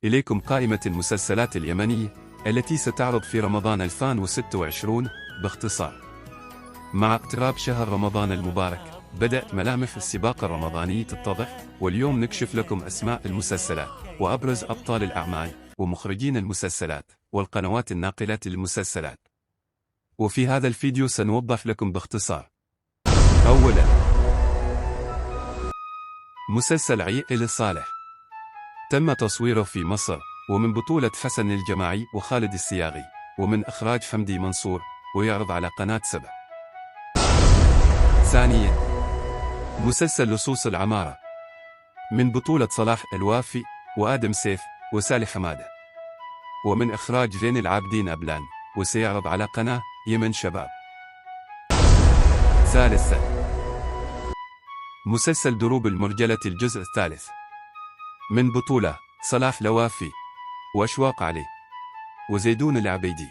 إليكم قائمة المسلسلات اليمنية التي ستعرض في رمضان 2026 باختصار. مع اقتراب شهر رمضان المبارك، بدأت ملامح السباق الرمضاني تتضح، واليوم نكشف لكم أسماء المسلسلات وأبرز أبطال الأعمال ومخرجين المسلسلات والقنوات الناقلة للمسلسلات. وفي هذا الفيديو سنوضح لكم باختصار. أولاً، مسلسل عائلة صالح تم تصويره في مصر، ومن بطولة حسن الجماعي وخالد السياغي، ومن إخراج حمدي منصور، ويعرض على قناة 7. ثانياً، مسلسل لصوص العمارة من بطولة صلاح الوافي وآدم سيف وسالي حمادة، ومن إخراج زين العابدين أبلان، وسيعرض على قناة يمن شباب. ثالثاً، مسلسل دروب المرجلة الجزء الثالث من بطولة صلاح لوافي وأشواق علي وزيدون العبيدي،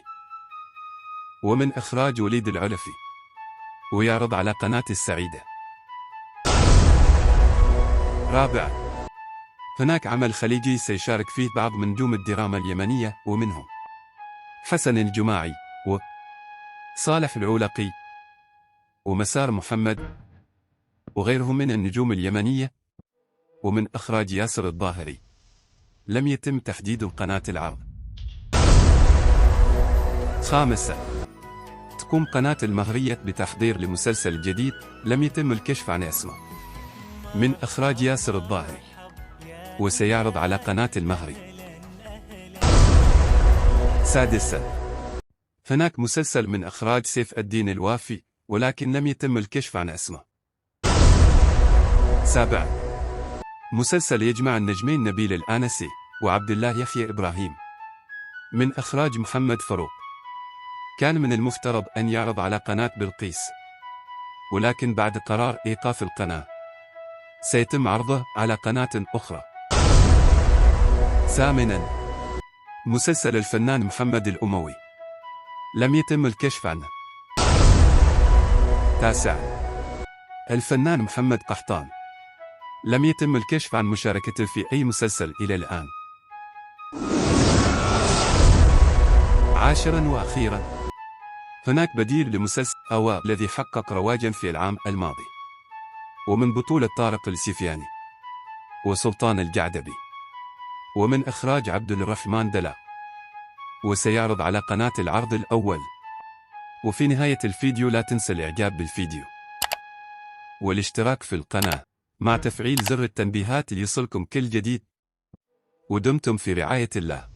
ومن إخراج وليد العلفي، ويعرض على قناة السعيدة. رابعاً، هناك عمل خليجي سيشارك فيه بعض من نجوم الدراما اليمنية، ومنهم حسن الجماعي وصالح العولقي ومسار محمد وغيرهم من النجوم اليمنية، ومن إخراج ياسر الظاهري. لم يتم تحديد قناة العرض. خامساً، تقوم قناة المهرية بتحضير لمسلسل جديد لم يتم الكشف عن اسمه، من إخراج ياسر الظاهري، وسيعرض على قناة المهري. سادساً، هناك مسلسل من إخراج سيف الدين الوافي، ولكن لم يتم الكشف عن اسمه. سابعاً، مسلسل يجمع النجمين نبيل الآنسي وعبد الله يحيى إبراهيم، من إخراج محمد فاروق. كان من المفترض أن يعرض على قناة بلقيس، ولكن بعد قرار إيقاف القناة سيتم عرضه على قناة أخرى. ثامناً، مسلسل الفنان محمد الأموي لم يتم الكشف عنه. تاسعاً، الفنان محمد قحطان لم يتم الكشف عن مشاركته في أي مسلسل إلى الآن. عاشراً وأخيراً، هناك بديل لمسلسل أوا الذي حقق رواجاً في العام الماضي، ومن بطولة طارق السفياني وسلطان الجعدبي، ومن إخراج عبد الرحمن دلا، وسيعرض على قناة العرض الأول. وفي نهاية الفيديو لا تنسى الإعجاب بالفيديو والاشتراك في القناة مع تفعيل زر التنبيهات ليصلكم كل جديد، ودمتم في رعاية الله.